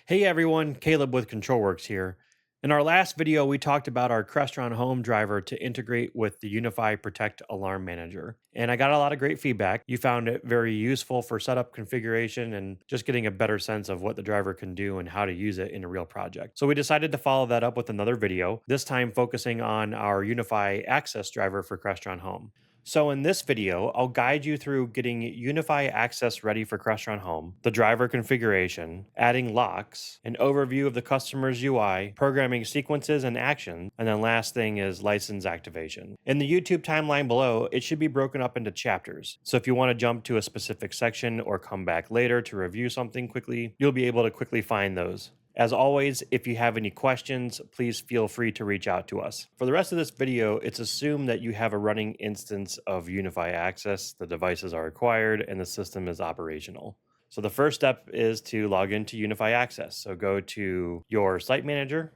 Hey everyone, Caleb with ControlWorks here. In our last video, we talked about our Crestron Home Driver to integrate with the UniFi Protect Alarm Manager. And I got a lot of great feedback. You found it very useful for setup configuration and just getting a better sense of what the driver can do and how to use it in a real project. So we decided to follow that up with another video, this time focusing on our UniFi Access driver for Crestron Home. So in this video, I'll guide you through getting UniFi Access ready for Crestron Home, the driver configuration, adding locks, an overview of the customer's UI, programming sequences and actions, and then last thing is license activation. In the YouTube timeline below, it should be broken up into chapters. So if you want to jump to a specific section or come back later to review something quickly, you'll be able to quickly find those. As always, if you have any questions, please feel free to reach out to us. For the rest of this video, it's assumed that you have a running instance of UniFi Access, the devices are acquired, and the system is operational. So the first step is to log into UniFi Access. So go to your site manager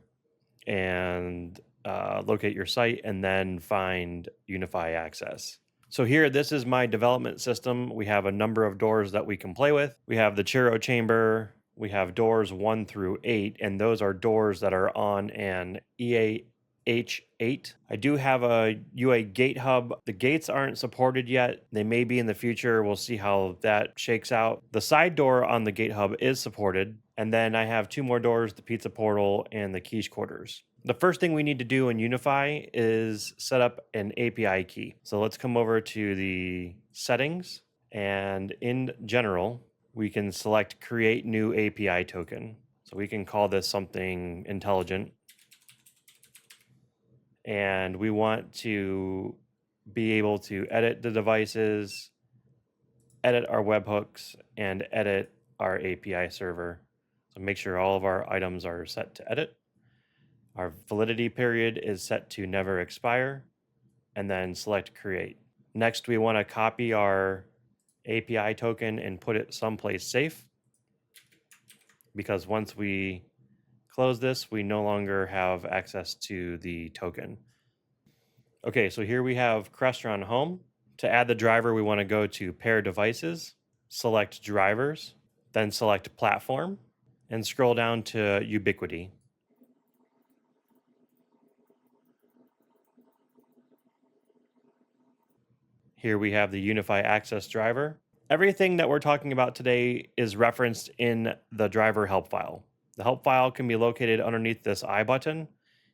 and locate your site and then find UniFi Access. So here, this is my development system. We have a number of doors that we can play with. We have the Chiro chamber. We have doors 1 through 8, and those are doors that are on an EAH8. I do have a UA gate hub. The gates aren't supported yet. They may be in the future. We'll see how that shakes out. The side door on the gate hub is supported. And then I have 2 more doors, the pizza portal and the quiche quarters. The first thing we need to do in UniFi is set up an API key. So let's come over to the settings, and in general, we can select create new API token. So we can call this something intelligent. And we want to be able to edit the devices, edit our webhooks, and edit our API server. So make sure all of our items are set to edit. Our validity period is set to never expire, and then select create. Next, we want to copy our API token and put it someplace safe, because once we close this, we no longer have access to the token. Okay, so here we have Crestron Home. To add the driver, we want to go to Pair Devices, select Drivers, then select Platform, and scroll down to Ubiquity. Here we have the UniFi Access driver. Everything that we're talking about today is referenced in the driver help file. The help file can be located underneath this I button,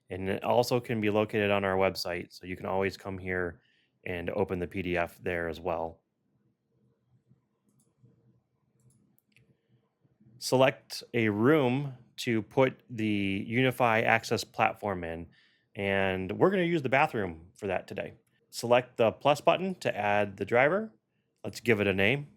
and it also can be located on our website. So you can always come here and open the PDF there as well. Select a room to put the UniFi Access platform in, and we're going to use the bathroom for that today. Select the plus button to add the driver. Let's give it a name.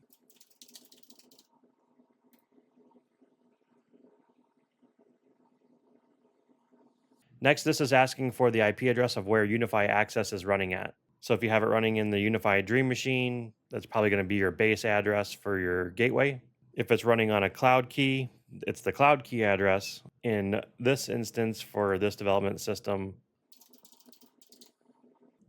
Next, this is asking for the IP address of where UniFi Access is running at. So if you have it running in the UniFi Dream Machine, that's probably going to be your base address for your gateway. If it's running on a cloud key, it's the cloud key address. In this instance, for this development system,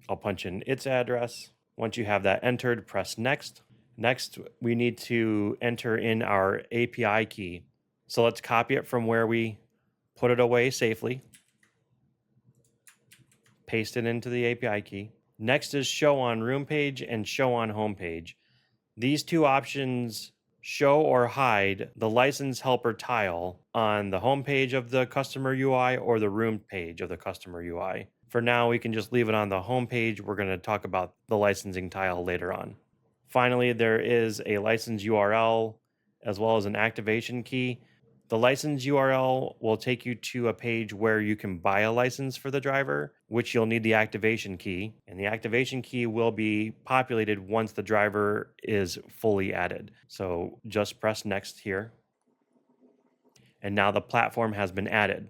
I'll punch in its address. Once you have that entered, press next. Next, we need to enter in our API key. So let's copy it from where we put it away safely. Paste it into the API key. Next is show on room page and show on home page. These two options show or hide the license helper tile on the home page of the customer UI or the room page of the customer UI. For now, we can just leave it on the home page. We're going to talk about the licensing tile later on. Finally, there is a license URL as well as an activation key. The license URL will take you to a page where you can buy a license for the driver, which you'll need the activation key. And the activation key will be populated once the driver is fully added. So just press next here. And now the platform has been added.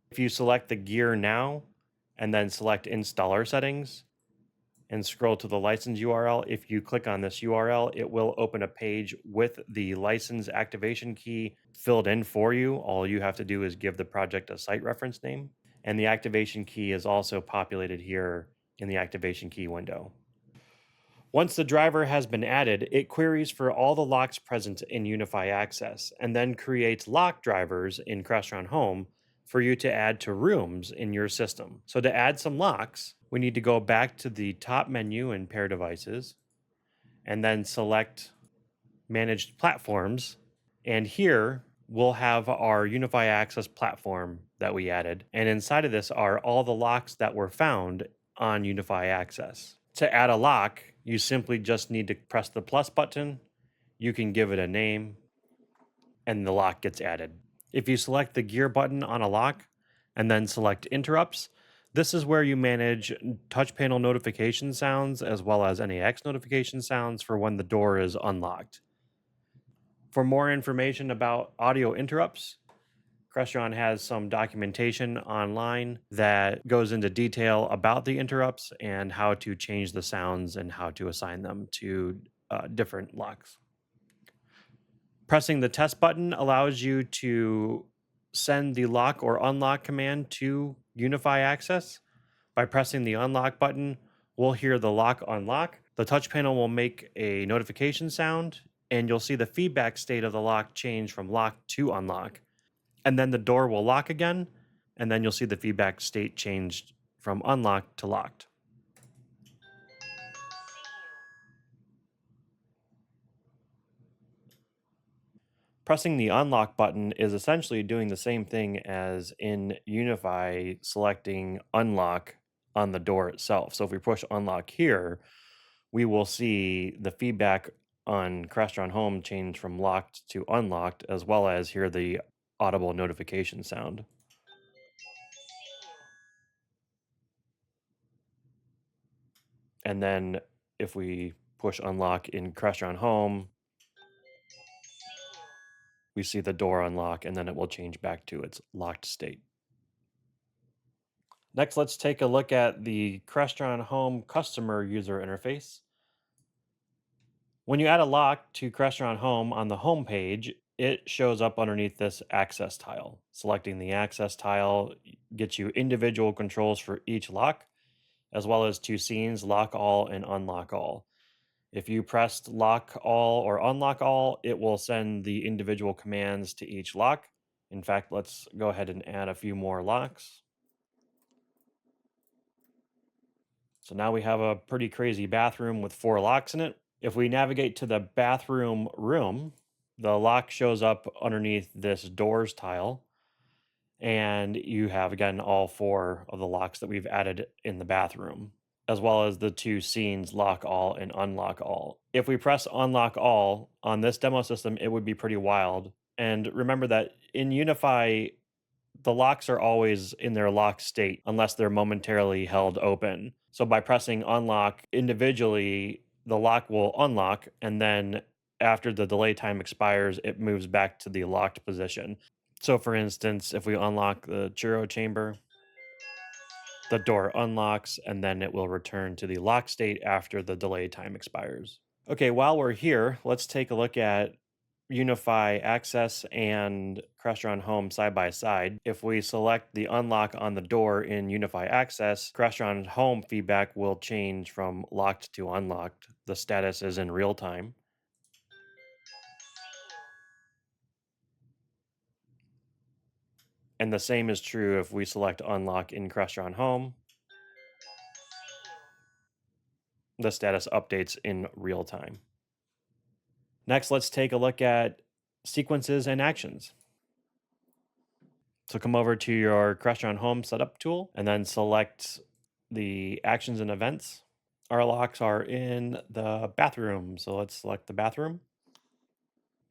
If you select the gear now and then select installer settings and scroll to the license URL, if you click on this URL, it will open a page with the license activation key filled in for you. All you have to do is give the project a site reference name, and the activation key is also populated here in the activation key window. Once the driver has been added, it queries for all the locks present in UniFi Access and then creates lock drivers in Crestron Home for you to add to rooms in your system. So to add some locks, we need to go back to the top menu and pair devices and then select managed platforms. And here we'll have our UniFi Access platform that we added. And inside of this are all the locks that were found on UniFi Access. To add a lock, you simply just need to press the plus button. You can give it a name and the lock gets added. If you select the gear button on a lock and then select interrupts, this is where you manage touch panel notification sounds as well as NAX notification sounds for when the door is unlocked. For more information about audio interrupts, Crestron has some documentation online that goes into detail about the interrupts and how to change the sounds and how to assign them to different locks. Pressing the test button allows you to send the lock or unlock command to UniFi Access. By pressing the unlock button, we'll hear the lock unlock. The touch panel will make a notification sound, and you'll see the feedback state of the lock change from lock to unlock. And then the door will lock again, and then you'll see the feedback state changed from unlocked to locked. Pressing the unlock button is essentially doing the same thing as in UniFi selecting unlock on the door itself. So if we push unlock here, we will see the feedback on Crestron Home change from locked to unlocked, as well as hear the audible notification sound. And then if we push unlock in Crestron Home, we see the door unlock and then it will change back to its locked state. Next, let's take a look at the Crestron Home customer user interface. When you add a lock to Crestron Home on the home page, it shows up underneath this access tile. Selecting the access tile gets you individual controls for each lock, as well as two scenes, lock all and unlock all. If you pressed lock all or unlock all, it will send the individual commands to each lock. In fact, let's go ahead and add a few more locks. So now we have a pretty crazy bathroom with 4 locks in it. If we navigate to the bathroom room, the lock shows up underneath this doors tile. And you have, again, all 4 of the locks that we've added in the bathroom, as well as the 2 scenes, lock all and unlock all. If we press unlock all on this demo system, it would be pretty wild. And remember that in UniFi, the locks are always in their lock state unless they're momentarily held open. So by pressing unlock individually, the lock will unlock, and then after the delay time expires, it moves back to the locked position. So for instance, if we unlock the churro chamber, the door unlocks and then it will return to the lock state after the delay time expires. Okay, while we're here, let's take a look at UniFi Access and Crestron Home side by side. If we select the unlock on the door in UniFi Access, Crestron Home feedback will change from locked to unlocked. The status is in real time. And the same is true if we select unlock in Crestron Home. The status updates in real time. Next, let's take a look at sequences and actions. So come over to your Crestron Home setup tool and then select the actions and events. Our locks are in the bathroom, so let's select the bathroom.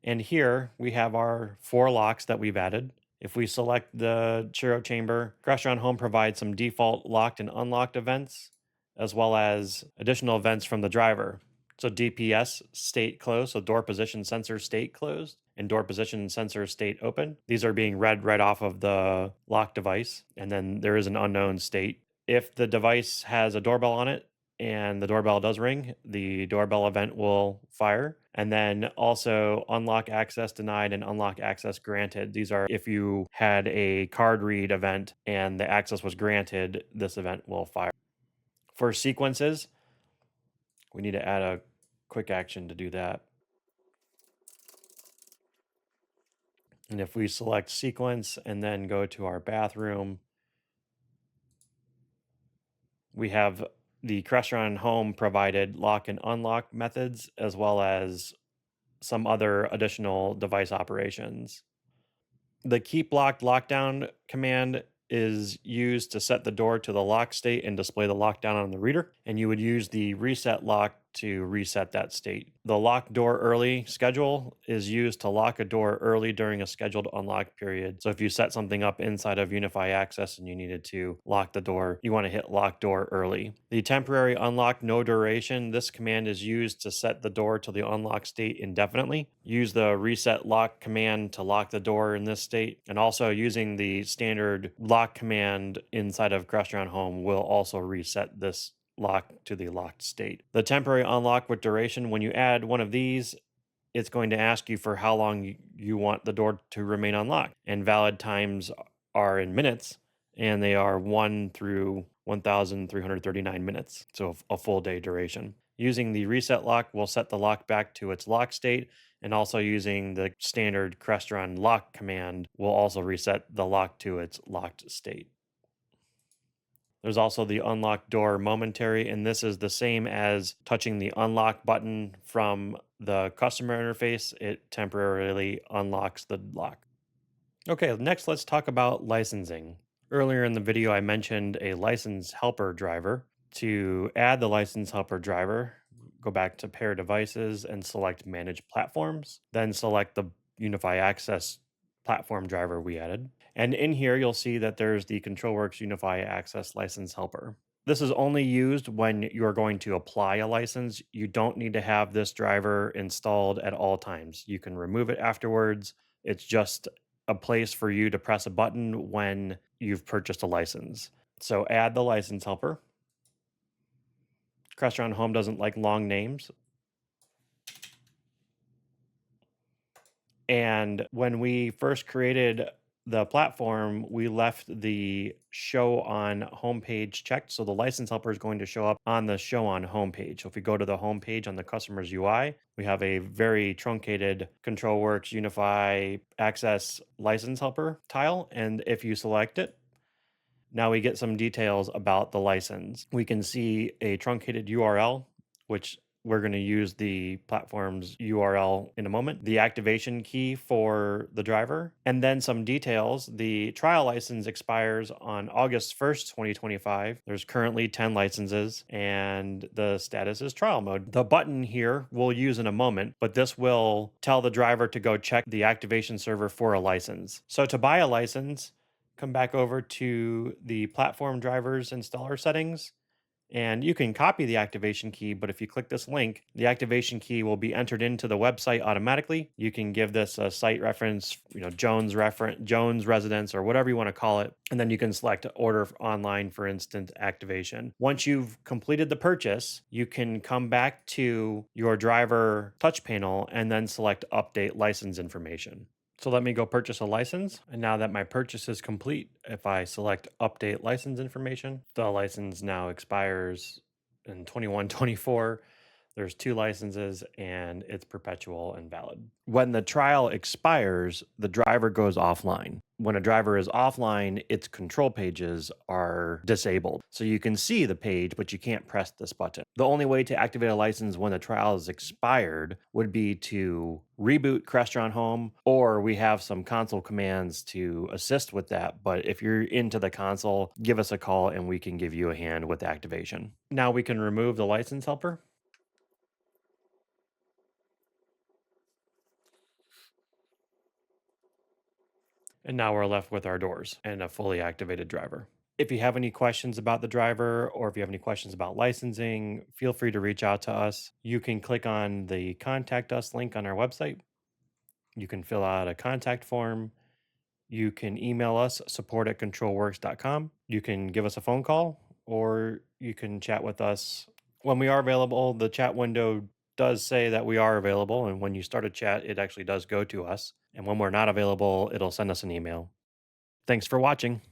And here we have our 4 locks that we've added. If we select the churro chamber, Crestron Home provides some default locked and unlocked events, as well as additional events from the driver. So DPS state closed, so door position sensor state closed, and door position sensor state open. These are being read right off of the lock device, and then there is an unknown state. If the device has a doorbell on it and the doorbell does ring, the doorbell event will fire. And then also unlock access denied and unlock access granted. These are if you had a card read event and the access was granted, this event will fire. For sequences, We need to add a quick action to do that. And if we select sequence and then go to our bathroom, we have the Crestron Home provided lock and unlock methods, as well as some other additional device operations. The keep locked lockdown command is used to set the door to the lock state and display the lockdown on the reader. And you would use the reset lock to reset that state. The lock door early schedule is used to lock a door early during a scheduled unlock period. So if you set something up inside of UniFi Access and you needed to lock the door, you want to hit lock door early. The temporary unlock no duration, this command is used to set the door to the unlock state indefinitely. Use the reset lock command to lock the door in this state, and also using the standard lock command inside of Crestron Home will also reset this lock to the locked state. The temporary unlock with duration, when you add one of these, it's going to ask you for how long you want the door to remain unlocked. And valid times are in minutes, and they are 1 through 1,339 minutes. So a full day duration. Using the reset lock will set the lock back to its lock state, and also using the standard Crestron lock command will also reset the lock to its locked state. There's also the unlock door momentary, and this is the same as touching the unlock button from the customer interface. It temporarily unlocks the lock. Okay, next let's talk about licensing. Earlier in the video, I mentioned a license helper driver. To add the license helper driver, go back to pair devices and select manage platforms, then select the UniFi Access platform driver we added. And in here, you'll see that there's the ControlWorks UniFi Access license helper. This is only used when you're going to apply a license. You don't need to have this driver installed at all times. You can remove it afterwards. It's just a place for you to press a button when you've purchased a license. So add the license helper. Crestron Home doesn't like long names. And when we first created the platform, we left the show on homepage checked. So the license helper is going to show up on the show on homepage. So if we go to the homepage on the customer's UI, we have a very truncated ControlWorks UniFi Access license helper tile. And if you select it, now we get some details about the license. We can see a truncated URL, which we're going to use the platform's URL in a moment, the activation key for the driver, and then some details. The trial license expires on August 1st, 2025. There's currently 10 licenses, and the status is trial mode. The button here we'll use in a moment, but this will tell the driver to go check the activation server for a license. So to buy a license, come back over to the platform drivers installer settings, and you can copy the activation key, but if you click this link, the activation key will be entered into the website automatically. You can give this a site reference, Jones residence, or whatever you want to call it. And then you can select order online for instant activation. Once you've completed the purchase, you can come back to your driver touch panel and then select update license information. So let me go purchase a license. And now that my purchase is complete, if I select update license information, the license now expires in 2124. There's 2 licenses and it's perpetual and valid. When the trial expires, the driver goes offline. When a driver is offline, its control pages are disabled. So you can see the page, but you can't press this button. The only way to activate a license when the trial is expired would be to reboot Crestron Home, or we have some console commands to assist with that. But if you're into the console, give us a call and we can give you a hand with activation. Now we can remove the license helper. And now we're left with our doors and a fully activated driver. If you have any questions about the driver, or if you have any questions about licensing, feel free to reach out to us. You can click on the contact us link on our website. You can fill out a contact form. You can email us support@controlworks.com. You can give us a phone call, or you can chat with us when we are available. The chat window does say that we are available, and when you start a chat, it actually does go to us. And when we're not available, it'll send us an email. Thanks for watching.